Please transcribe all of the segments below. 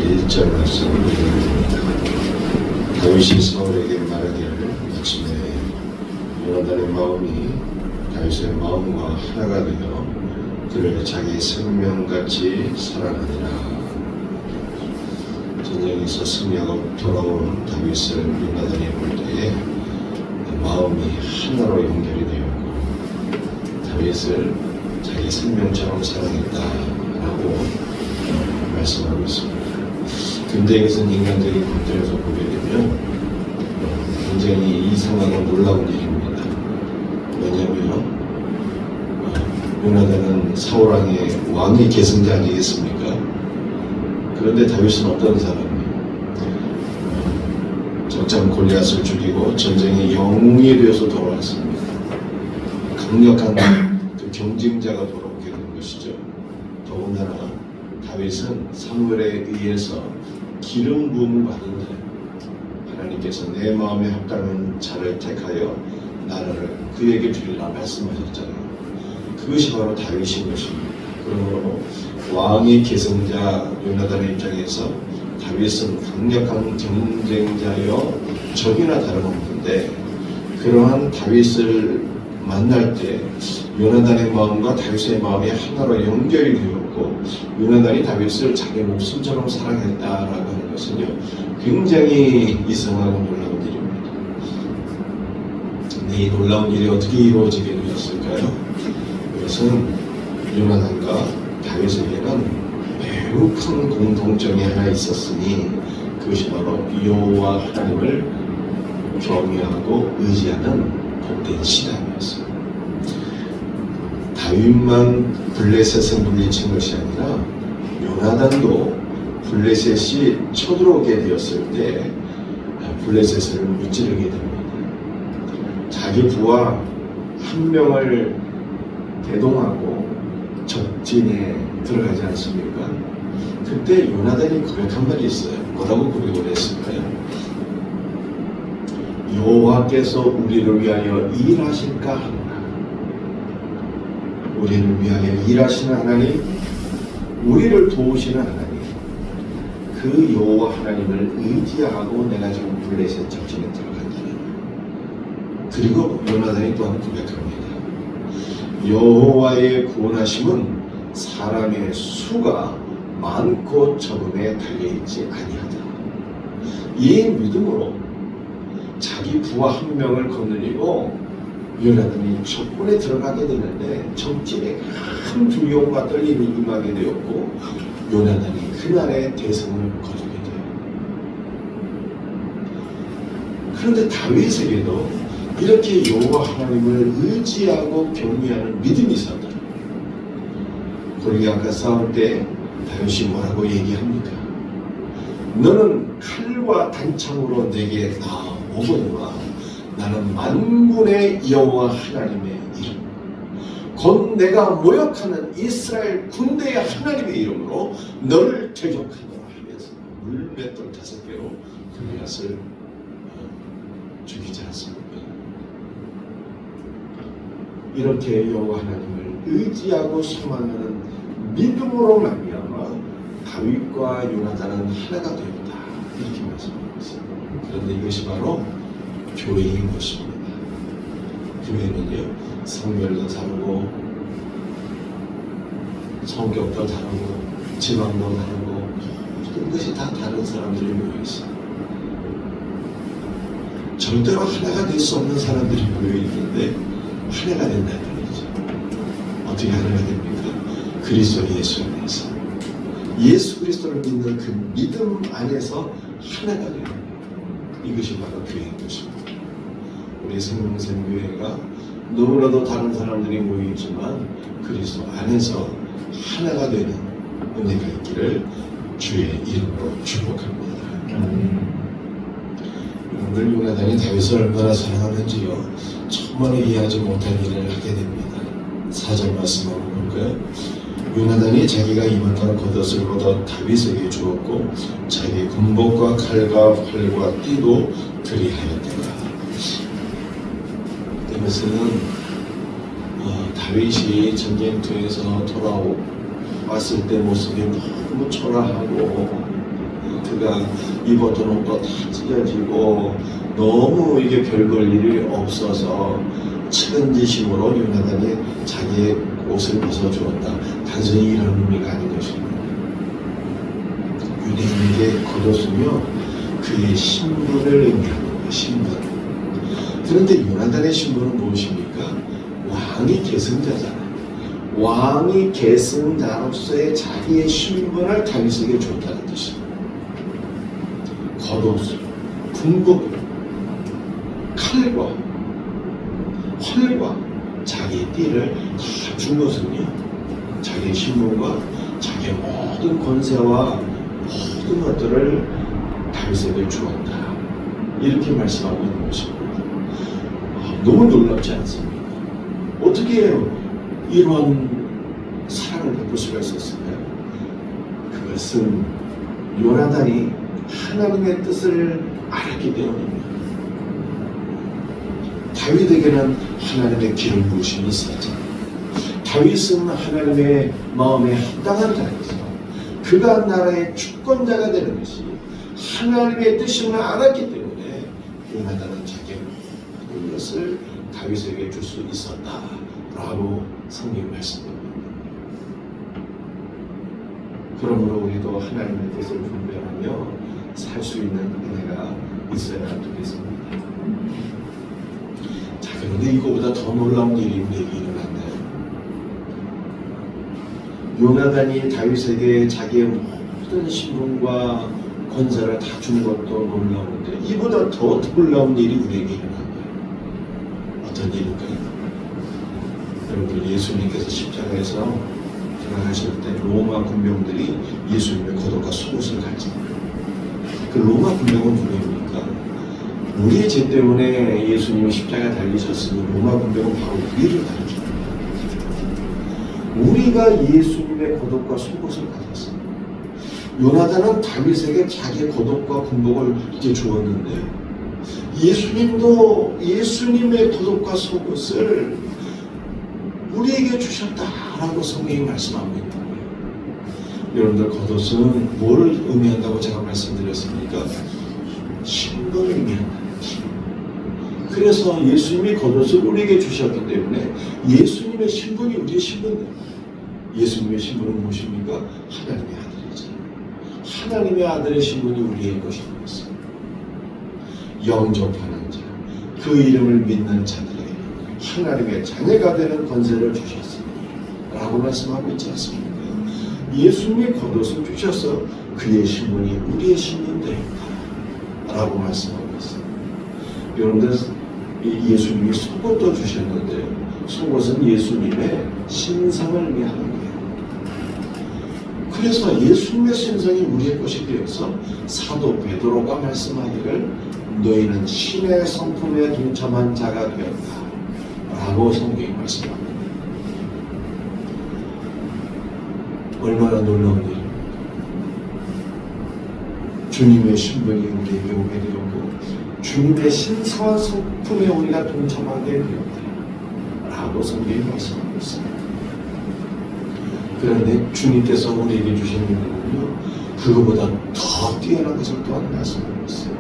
1절 말씀을 읽습니다. 다윗이 사울에게 말하기를 아침에 요나단의 마음이 다윗의 마음과 하나가 되어 그를 자기 생명같이 사랑하니라. 전쟁에서 승리하고 돌아온 다윗을 요나단이 볼 때에 마음이 하나로 연결이 되었고 다윗을 자기 생명처럼 사랑했다라고 말씀하고 있습니다. 근대에서는 인간적인 관점에서 보게 되면 굉장히 이상하고 놀라운 일입니다. 왜냐하면 요나단은 사울왕의 왕의 계승자 아니겠습니까? 그런데 다윗은 어떤 사람이에요? 적장 골리앗을 죽이고 전쟁의 영웅이 되어서 돌아왔습니다. 강력한 그 경쟁자가 돌아오게 된 것이죠. 더군다나 다윗은 사무엘에 의해서 기름 부음을 받은 자, 하나님께서 내 마음에 합당한 자를 택하여 나를 그에게 주리라 말씀하셨잖아요. 그것이 바로 다윗인 것입니다. 그러므로 왕의 계승자 요나단의 입장에서 다윗은 강력한 경쟁자여 적이나 다름없는데 그러한 다윗을 만날 때 요나단의 마음과 다윗의 마음이 하나로 연결이 되었고 요나단이 다윗을 자기 목숨처럼 사랑했다라고 하는 것은요 굉장히 이상하고 놀라운 일입니다. 근데 이 놀라운 일이 어떻게 이루어지게 되었을까요? 그것은 요나단과 다윗에게는 매우 큰 공통점이 하나 있었으니 그것이 바로 여호와 하나님을 경외하고 의지하는 복된 신앙이었어요. 다윗만 블레셋을 물리친 것이 아니라 요나단도 블레셋이 쳐들어오게 되었을 때 블레셋을 무찌르게 됩니다. 자기 부하 한 명을 대동하고 적진에 들어가지 않습니까? 그때 요나단이 고백한 말이 있어요. 뭐라고 고백을 했을까요? 여호와께서 우리를 위하여 일하실까 하노라. 우리를 위하여 일하시는 하나님, 우리를 도우시는 하나님, 그 여호와 하나님을 의지하고 내가 지금 블레셋 적진에 들어간다. 그리고 요나단이 또한 고백합니다. 여호와의 구원하심은 사람의 수가 많고 적음에 달려있지 아니하다. 이 믿음으로 자기 부하 한 명을 거느리고 요나단이 적군에 들어가게 되는데 적진에 큰 두려움과 떨림이 임하게 되었고 요나단이 그날의 대성을 거두게 돼요. 그런데 다윗에게도 이렇게 여호와 하나님을 의지하고 경외하는 믿음이 있었다. 골리앗과 싸울 때 다윗이 뭐라고 얘기합니까? 너는 칼과 단창으로 내게 나오거니와 나는 만군의 여호와 하나님의 이름 곧 내가 모욕하는 이스라엘 군대의 하나님의 이름으로 너를 대적하노라 하면서 물맷돌 5개로 골리앗을 죽이지 않습니까? 이렇게 여호와 하나님을 의지하고 소망하는 믿음으로 말미암아 다윗과 요나단은 하나가 되었다. 이렇게 말씀하고 있습니다. 그런데 이것이 바로 교회인 것입니다. 교회는요, 성별도 다르고 성격도 다르고 지방도 다르고 모든 것이 다 다른 사람들이 모여있어요. 절대로 하나가 될 수 없는 사람들이 모여있는데 하나가 된다는 얘기죠. 어떻게 하나가 됩니까? 그리스도 예수 안에서 예수 그리스도를 믿는 그 믿음 안에서 하나가 되는 거예요. 이것이 바로 교회인 것입니다. 우리 생명샘교회가 너무나도 다른 사람들이 모이지만 그리스도 안에서 하나가 되는 은혜가 있기를 주의 이름으로 축복합니다. 오늘 요나단이 다윗을 얼마나 사랑하는지요 정말 이해하지 못한 일을 하게 됩니다. 4절 말씀 한번 볼까요? 요나단이 자기가 입었던 겉옷을 걷어 다윗에게 주었고 자기 군복과 칼과 활과 띠도 그리하였더라. 이것은 다윗이 전쟁터에서 돌아왔을 때 모습이 너무 초라하고 그가 입었던 옷도 다 찢어지고 너무 이게 별걸 일이 없어서 측은지심으로 요나단이 자기의 옷을 벗어주었다. 단순히 이런 의미가 아닌 것입니다. 유대인에게 겉옷은요 그의 신분을 의미합니다. 신분. 그런데 요나단의 신분은 무엇입니까? 왕이 계승자잖아요. 왕이 계승자로서의 자기의 신분을 다윗에게 줬다는 뜻입니다. 겉옷을, 궁극, 칼과 활과 자기의 띠를 다 준 것은요 자기의 신분과 자기의 모든 권세와 모든 것들을 다윗에게 주었다. 이렇게 말씀하고 있는 것입니다. 너무 놀랍지 않습니까? 어떻게 이런 사랑을 베풀 수가 있었을까요? 그것은 요나단이 하나님의 뜻을 알았기 때문입니다. 다윗에게는 하나님의 기름 부으심이 있었죠. 다윗은 하나님의 마음에 합당한 자였어. 그가 나라의 주권자가 되는 것이 하나님의 뜻임을 알았기 때문에 요나단은 자기의 모든 것을 다윗에게 줄 수 있었다라고 성경이 말씀합니다. 그러므로 우리도 하나님의 뜻을 분별하며 살 수 있는 은혜가 있어야 되겠습니다. 자, 그런데 이거보다 더 놀라운 일이 우리에게 일어났네요. 요나단이 다윗에게 자기의 모든 신분과 권세를 다 준 것도 놀라운데 이보다 더 놀라운 일이 우리에게 일어난 거예요. 어떤 일일까요? 여러분, 예수님께서 십자가에서 돌아가실 때 로마 군병들이 예수님의 겉옷과 속옷을 가집니다. 그 로마 군병은 누구입니까? 우리의 죄 때문에 예수님이 십자가에 달리셨으니 로마 군병은 바로 우리를 가르쳐요. 우리가 예수님의 겉옷과 속옷을 가졌습니다. 요나단은 다윗에게 자기의 겉옷과 군복을 이제 주었는데 예수님도 예수님의 겉옷과 속옷을 우리에게 주셨다라고 성경이 말씀하고 있는 거예요. 여러분들, 겉옷은 뭐를 의미한다고 제가 말씀드렸습니까? 신분을 의미한다는 것입니다. 그래서 예수님이 겉옷을 우리에게 주셨기 때문에 예수님의 신분이 우리의 신분입니다. 예수님의 신분은 무엇입니까? 하나님의 아들이죠. 하나님의 아들의 신분이 우리의 것인 것입니다. 영접하는 자, 그 이름을 믿는 자들에게 하나님의 자녀가 되는 권세를 주셨습니다. 라고 말씀하고 있지 않습니까? 예수님이 겉옷을 주셔서 그의 신분이 우리의 신분되었다. 라고 말씀하고 있습니다. 여러분들, 예수님이 속옷도 주셨는데요. 속옷은 예수님의 신성을 의미하는 거예요. 그래서 예수님의 신성이 우리의 것이 되어서 사도 베드로가 말씀하기를 너희는 신의 성품에 동참한 자가 되었다. 라고 성경이 말씀합니다. 얼마나 놀라운 일입니까? 주님의 신분이 우리에게 오게 되었고 주님의 신성한 성품에 우리가 동참하게 되었다. 라고 성경이 말씀하고 있습니다. 그런데 주님께서 우리에게 주신 은혜는요, 그거보다 더 뛰어난 것을 또한 말씀하고 있어요.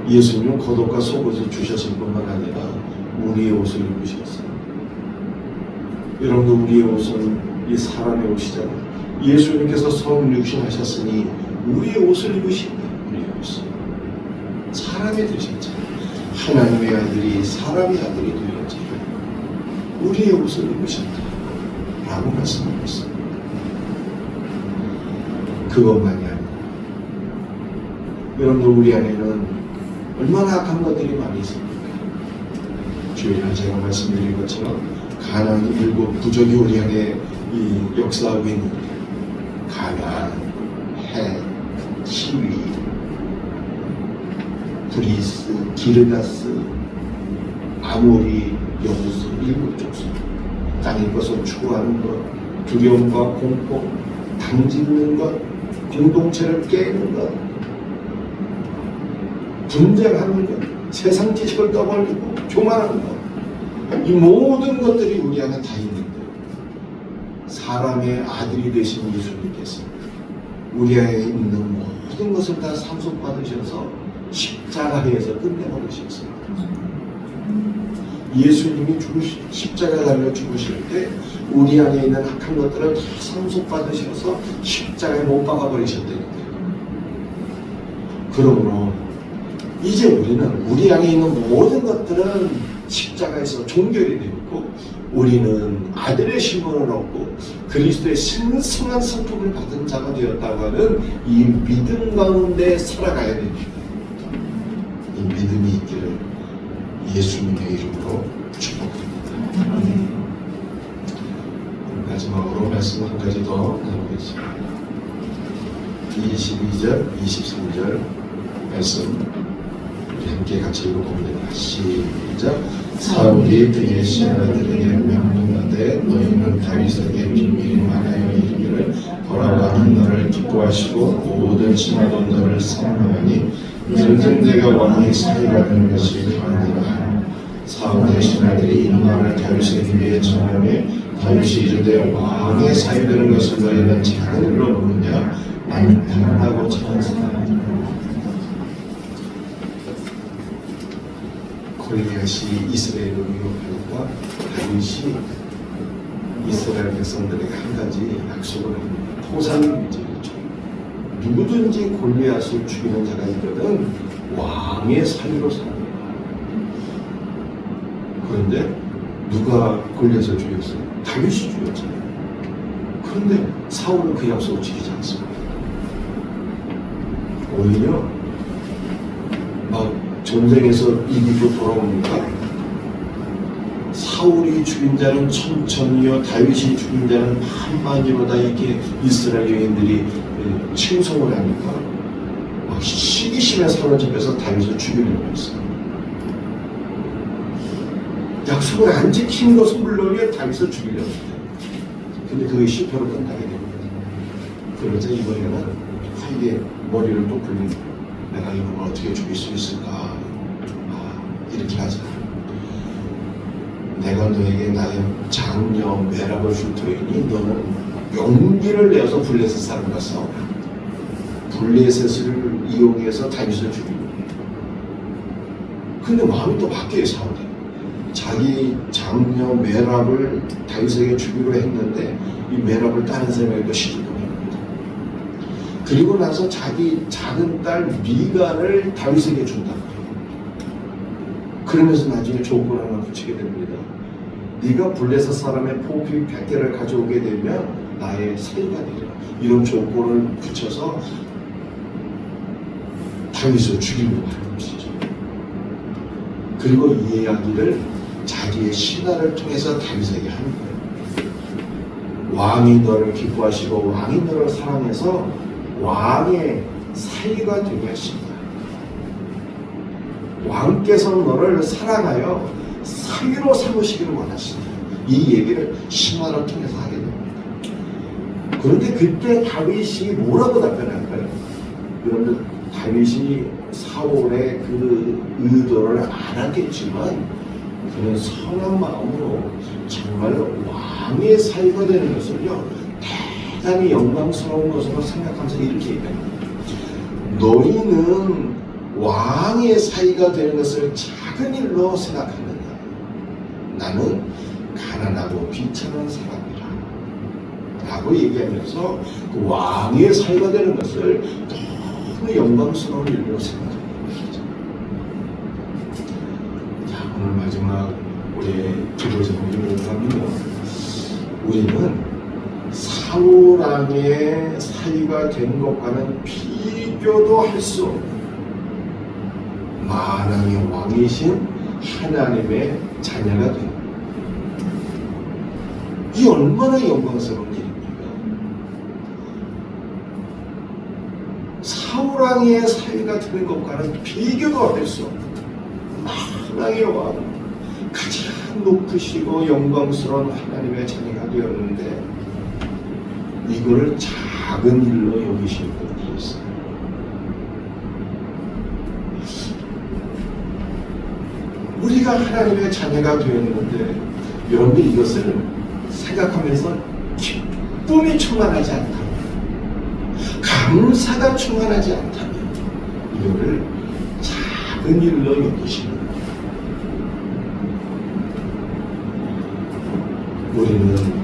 예수님은 겉옷과 속옷을 주셨을 뿐만 아니라 우리의 옷을 입으셨어요. 여러분도 우리의 옷은 이 사람의 옷이잖아요. 예수님께서 성육신하셨으니 우리의 옷을 입으신다. 우리의 옷을 사람이 되셨잖아요. 하나님의 아들이 사람의 아들이 되었지. 우리의 옷을 입으셨다. 라고 말씀하고 있습니다. 그것만이 아니라 여러분도 우리 안에는 얼마나 악한 것들이 많이 있습니까? 주일날 제가 말씀드린 것처럼 가난 일곱 부족이 우리 안에 이 역사하고 있는 가난, 헷, 시위, 브리스, 기르다스, 아모리, 여부스, 일곱 족속, 땅의 것을 추구하는 것, 두려움과 공포, 당짓는 것, 공동체를 깨는 것, 분쟁하는 것, 세상 지식을 떠벌리고 교만하는 것, 이 모든 것들이 우리 안에 다 있는데 사람의 아들이 되신 예수님께서 우리 안에 있는 모든 것을 다 상속받으셔서 십자가에서 끝내버리셨어요. 예수님이 십자가 달려 죽으실 때 우리 안에 있는 악한 것들을 다 상속받으셔서 십자가에 못 박아버리셨다니까요. 그러므로 이제 우리는 우리 안에 있는 모든 것들은 십자가에서 종결이 되었고 우리는 아들의 신분을 얻고 그리스도의 신성한 성품을 받은 자가 되었다고 하는 이 믿음 가운데 살아가야 됩니다. 이 믿음이 있기를 예수님의 이름으로 축복합니다. 마지막으로 말씀 한 가지 더 나누겠습니다. 22절, 23절 말씀 우리 함께 같이 읽어봅니다. 시작. 사울이 그의 신하들에게 명령하되 너희는 다윗에게 비밀이 말하여 이르기를 보라 왕은 너를 기뻐하시고 모든 신하도 너를 사랑하니 이는 내가 왕의 사이가 되는 것이 가능하다. 사울의 신하들이 이 말을 다윗에게 위해 전하매 다윗이 이르되 왕의 사이 되는 것을 너희는 작은 일로 보느냐 나는 편안하고 작은 사람이다. 골리앗이 이스라엘을 위협하니까 다윗이 이스라엘 백성들에게 한 가지 약속을 합니다. 토산문제였죠. 누구든지 골리앗을 죽이는 자가 있거든 왕의 사위로 삽니다. 그런데 누가 골리앗을 죽였어요? 다윗이 죽였잖아요. 그런데 사울은 그 약속을 지키지 않습니다. 오히려 막 전쟁에서 이기고 돌아옵니까? 사울이 죽인 자는 천천히요 다윗이 죽인 자는 만만이로다 이렇게 이스라엘 여인들이 칭송을 하니까 막 시기심에 사로잡혀서 다윗을 죽이려고 했어요. 약속을 안 지킨 것은 물론이요 다윗을 죽이려고 했어요. 근데 그게 실패로 끝나게 됩니다. 그러자 이번에는 이게 머리를 또 굴립니다. 내가 이걸 어떻게 죽일 수 있을까? 이렇게 하자. 내가 너에게 나의 장녀 메랍을 줄 터이니 너는 용기를 내어서 블레셋 사람과 싸워라. 블레셋을 이용해서 다윗을 죽이고. 근데 마음이 또 바뀌어요. 사울이. 자기 장녀 메랍을 다윗에게 주기로 했는데 이 메랍을 다른 사람에게 시키고 합니다. 그리고 나서 자기 작은 딸 미갈을 다윗에게 준다. 그러면서 나중에 조건 하나 붙이게 됩니다. 네가 블레셋 사람의 포피 100개를 가져오게 되면 나의 사위가 되리라. 이런 조건을 붙여서 다윗을 죽이려고 하는 것이죠. 그리고 이 이야기를 자기의 신하를 통해서 다윗에게 하는 거예요. 왕이 너를 기뻐하시고 왕이 너를 사랑해서 왕의 사위가 되게 하신다. 왕께서는 너를 사랑하여 사위로 삼으시기를 원하신다. 이 얘기를 신하를 통해서 하게 됩니다. 그런데 그때 다윗이 뭐라고 답변할까요? 여러분들 다윗이 사울의 그 의도를 알았겠지만 그는 선한 마음으로 정말 왕의 사위가 되는 것을요 대단히 영광스러운 것으로 생각하면서 이렇게 얘기합니다. 너희는 왕의 사위가 되는 것을 작은 일로 생각하느냐? 나는 가난하고 비천한 사람이라 라고 얘기하면서 그 왕의 사위가 되는 것을 너무 영광스러운 일로 생각합니다. 자, 오늘 마지막 우리의 기도 제목이 뭐냐면 우리는 사울왕의 사위가 된 것과는 비교도 할 수 없는 만왕의 왕이신 하나님의 자녀가 됩니다. 이 얼마나 영광스러운 일입니까? 사울왕의 사위가 되는 것과는 비교도 할 수 없는 만왕의 왕, 가장 높으시고 영광스러운 하나님의 자녀가 되었는데 이거를 작은 일로 여기시는 분이 있어요. 우리가 하나님의 자녀가 되었는데 여러분들 이것을 생각하면서 기쁨이 충만하지 않다. 감사가 충만하지 않다면 이거를 작은 일로 여기시는 거예요. 우리는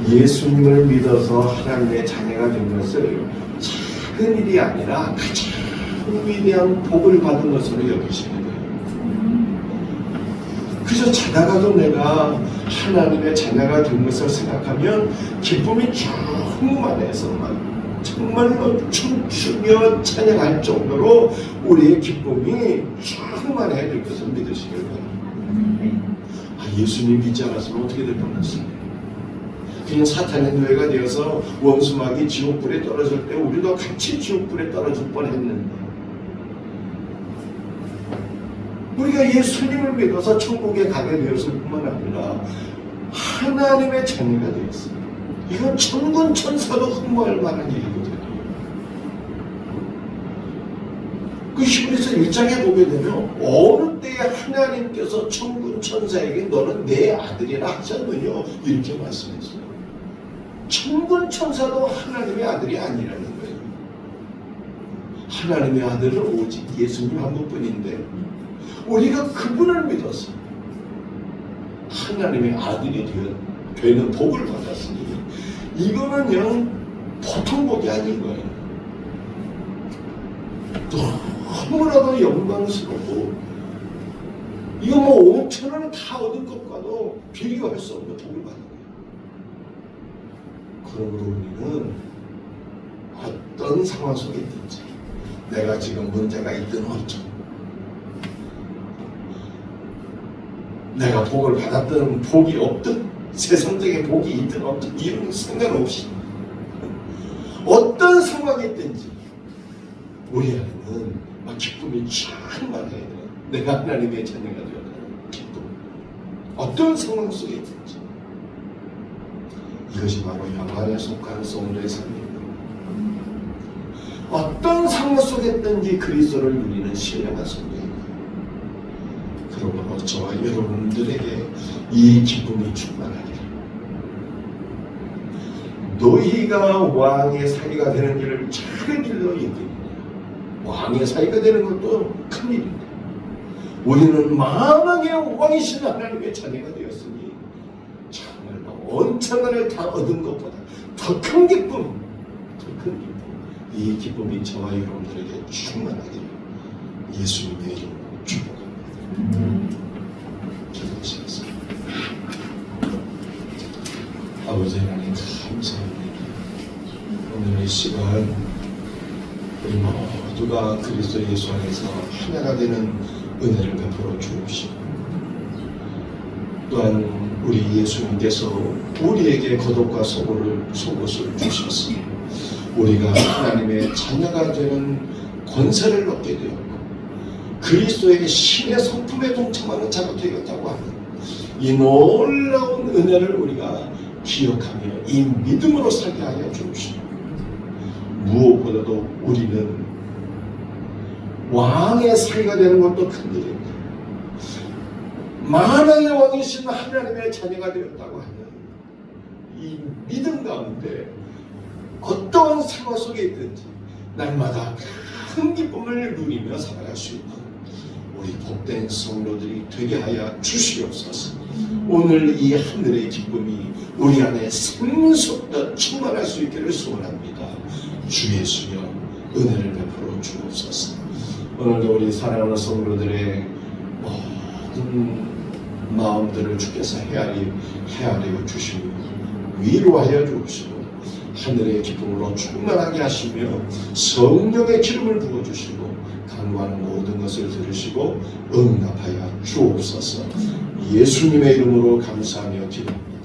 예수님을 믿어서 하나님의 자녀가 된 것을 작은 일이 아니라 가장 위대한 복을 받은 것으로 여기시는 거예요. 그저 자다가도 내가 하나님의 자녀가 된 것을 생각하면 기쁨이 충만해서 정말로 춤추며 찬양할 정도로 우리의 기쁨이 충만해야 될 것을 믿으시길 바랍니다. 예수님 믿지 않았으면 어떻게 될 뻔했어요? 그냥 사탄의 노예가 되어서 원수막이 지옥불에 떨어질 때 우리도 같이 지옥불에 떨어질 뻔했는데, 우리가 예수님을 믿어서 천국에 가게 되었을 뿐만 아니라 하나님의 자녀가 되었어요. 이건 천군 천사도 흠모할 만한 일이거든요. 그 히브리서 1장에 보게 되면 어느 때에 하나님께서 천군 천사에게 너는 내 아들이라 하지 않느냐 이렇게 말씀했어요. 천군 천사도 하나님의 아들이 아니라는 거예요. 하나님의 아들은 오직 예수님 한 분뿐인데 우리가 그분을 믿어서 하나님의 아들이 되는 복을 받았으니 이거는 그냥 보통 복이 아닌 거예요. 너무나도 영광스럽고 이거 뭐 5천원을 다 얻은 것과도 비교할 수 없는 복을 받는 거예요. 그러므로 우리는 어떤 상황 속에 있든지 내가 지금 문제가 있든 어쩌 내가 복을 받았든 복이 없든 세상적인 복이 있든 없든 이런 상관없이 어떤 상황이 있든지 우리 안에는 기쁨이 충만해야 돼요. 내가 하나님의 자녀가 되어가는 기쁨. 어떤 상황 속에 있든지 이것이 바로 영안에 속한 성도의 삶입니다. 어떤 상황 속에 있든지 그리스도를 누리는 신령한 성도입니다. 그러므로 저와 여러분들에게 이 기쁨이 충만하리라. 너희가 왕의 사이가 되는 일을 작은 일로 여기느냐. 왕의 사이가 되는 것도 큰일입니다. 우리는 만왕의 왕이신 하나님의 자녀가 되었으니 정말로 온 천하를 다 얻은 것보다 더 큰 기쁨, 더 큰 기쁨, 이 기쁨이 저와 여러분들에게 충만하기를 예수님의 이름으로 축복합니다. 기도하시겠습니다. 아버지 하나님 감사합니다. 오늘 이 시간 우리 모두가 그리스도 예수 안에서 하나가 되는 은혜를 베풀어 주옵시고 또한 우리 예수님께서 우리에게 겉옷과 속옷을 주셨으니 우리가 하나님의 자녀가 되는 권세를 얻게 되었고 그리스도에게 신의 성품에 동참하는 자가 되었다고 하는 이 놀라운 은혜를 우리가 기억하며 이 믿음으로 살게 하여 주옵시고 무엇보다도 우리는 왕의 사이가 되는 것도 큰일입니다. 만왕의 왕이신 하나님의 자녀가 되었다고 하는 이 믿음 가운데 어떠한 상황 속에 있든지 날마다 큰 기쁨을 누리며 살아갈 수 있는 우리 복된 성도들이 되게 하여 주시옵소서. 오늘 이 하늘의 기쁨이 우리 안에 생수껏 충만할 수 있기를 소원합니다. 주 예수여 은혜를 베풀어 주옵소서. 오늘도 우리 사랑하는 성도들의 모든 마음들을 주께서 헤아려 주시고 위로하여 주옵시고 하늘의 기쁨으로 충만하게 하시며 성령의 기름을 부어주시고 간구하는 모든 것을 들으시고 응답하여 주옵소서. 예수님의 이름으로 감사하며 기도합니다.